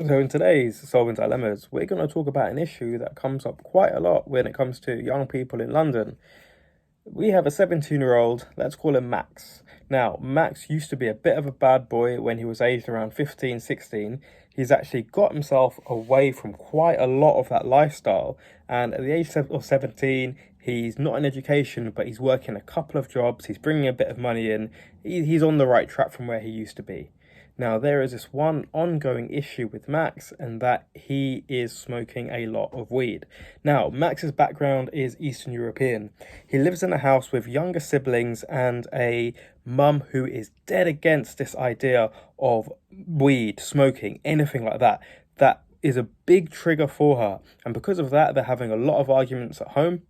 So in today's Solving Dilemmas, we're going to talk about an issue that comes up quite a lot when it comes to young people in London. We have a 17-year-old, let's call him Max. Now, Max used to be a bit of a bad boy when he was aged around 15, 16. He's actually got himself away from quite a lot of that lifestyle. And at the age of 17, he's not in education, but he's working a couple of jobs. He's bringing a bit of money in. He's on the right track from where he used to be. Now, there is this one ongoing issue with Max, and that he is smoking a lot of weed. Now, Max's background is Eastern European. He lives in a house with younger siblings and a mum who is dead against this idea of weed, smoking, anything like that. That is a big trigger for her. And because of that, they're having a lot of arguments at home.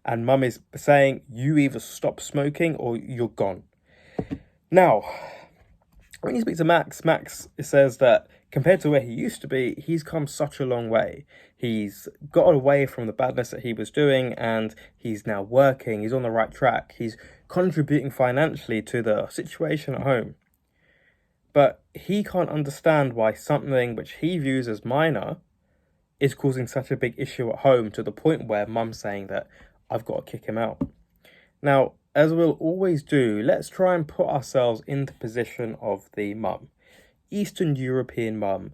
And mum is saying, you either stop smoking or you're gone. Now, when you speak to Max, Max says that compared to where he used to be, he's come such a long way. He's got away from the badness that he was doing and he's now working. He's on the right track. He's contributing financially to the situation at home. But he can't understand why something which he views as minor is causing such a big issue at home, to the point where mum's saying that I've got to kick him out. Now, as we'll always do, let's try and put ourselves in the position of the mum. Eastern European mum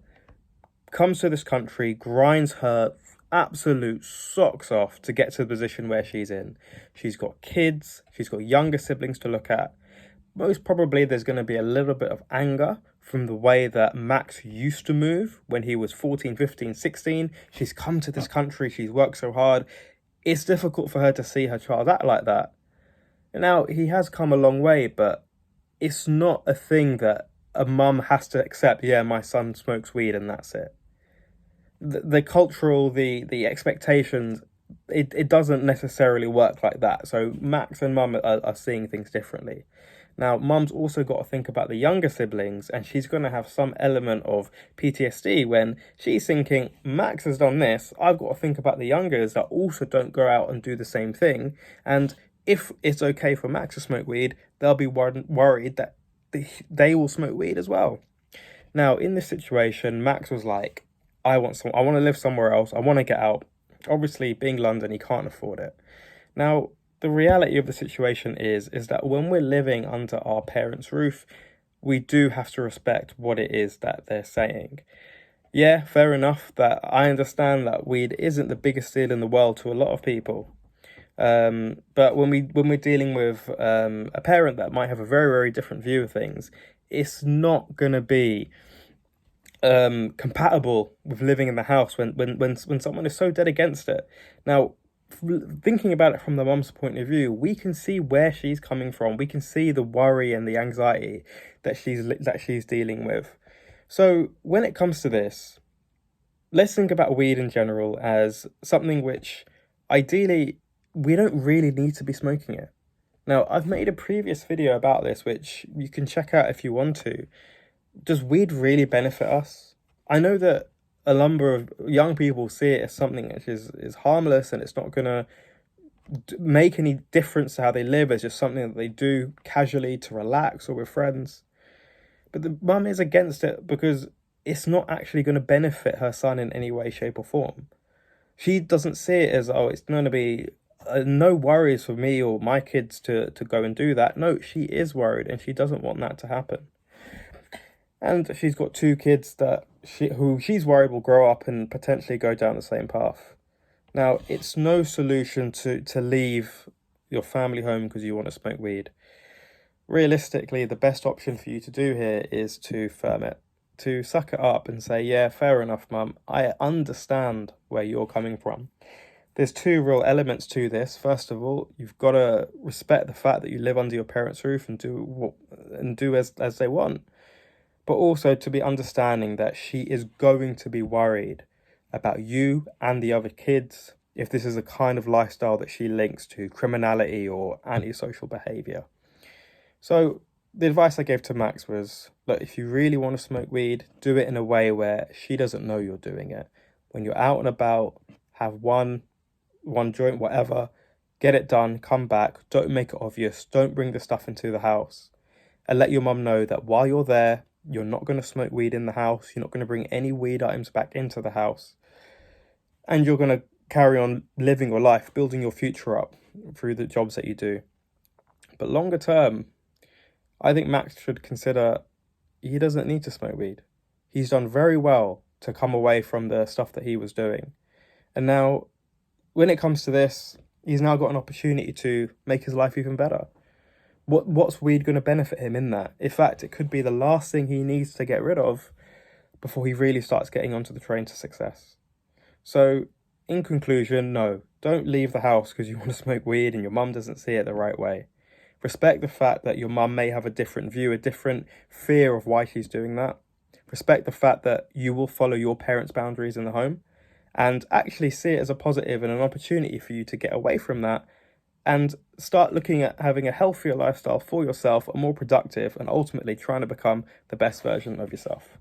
comes to this country, grinds her absolute socks off to get to the position where she's in. She's got kids, she's got younger siblings to look at. Most probably there's going to be a little bit of anger from the way that Max used to move when he was 14, 15, 16. She's come to this country, she's worked so hard. It's difficult for her to see her child act like that. Now, he has come a long way, but it's not a thing that a mum has to accept, yeah, my son smokes weed and that's it. The cultural, the expectations, it doesn't necessarily work like that. So Max and mum are seeing things differently. Now, mum's also got to think about the younger siblings, and she's going to have some element of PTSD when she's thinking, Max has done this, I've got to think about the youngers that also don't go out and do the same thing. And if it's okay for Max to smoke weed, they'll be worried that they will smoke weed as well. Now, in this situation, Max was like, I want to live somewhere else. I want to get out. Obviously, being London, he can't afford it. Now, the reality of the situation is that when we're living under our parents' roof, we do have to respect what it is that they're saying. Yeah, fair enough that I understand that weed isn't the biggest deal in the world to a lot of people. But when we're dealing with a parent that might have a very, very different view of things, it's not gonna be compatible with living in the house when someone is so dead against it. Now, thinking about it from the mum's point of view, we can see where she's coming from. We can see the worry and the anxiety that she's dealing with. So when it comes to this, let's think about weed in general as something which ideally we don't really need to be smoking it. Now, I've made a previous video about this, which you can check out if you want to. Does weed really benefit us? I know that a number of young people see it as something which is harmless and it's not going to make any difference to how they live. It's just something that they do casually to relax or with friends. But the mum is against it because it's not actually going to benefit her son in any way, shape, or form. She doesn't see it as, oh, it's going to be no worries for me or my kids to go and do that. No, she is worried and she doesn't want that to happen. And she's got two kids that who she's worried will grow up and potentially go down the same path. Now, it's no solution to leave your family home because you want to smoke weed. Realistically, the best option for you to do here is to firm it, to suck it up and say, yeah, fair enough, mum. I understand where you're coming from. There's two real elements to this. First of all, you've got to respect the fact that you live under your parents' roof and do as they want. But also to be understanding that she is going to be worried about you and the other kids if this is a kind of lifestyle that she links to criminality or antisocial behavior. So the advice I gave to Max was, look, if you really want to smoke weed, do it in a way where she doesn't know you're doing it. When you're out and about, have one joint, whatever, get it done, come back, don't make it obvious, don't bring the stuff into the house, and let your mum know that while you're there, You're not going to smoke weed in the house. You're not going to bring any weed items back into the house. And you're going to carry on living your life, building your future up through the jobs that you do. But longer term, I think Max should consider he doesn't need to smoke weed. He's done very well to come away from the stuff that he was doing. And now, when it comes to this, he's now got an opportunity to make his life even better. What's weed going to benefit him in that? In fact, it could be the last thing he needs to get rid of before he really starts getting onto the train to success. So, in conclusion, no, don't leave the house because you want to smoke weed and your mum doesn't see it the right way. Respect the fact that your mum may have a different view, a different fear of why she's doing that. Respect the fact that you will follow your parents' boundaries in the home, and actually see it as a positive and an opportunity for you to get away from that and start looking at having a healthier lifestyle for yourself, a more productive, and ultimately trying to become the best version of yourself.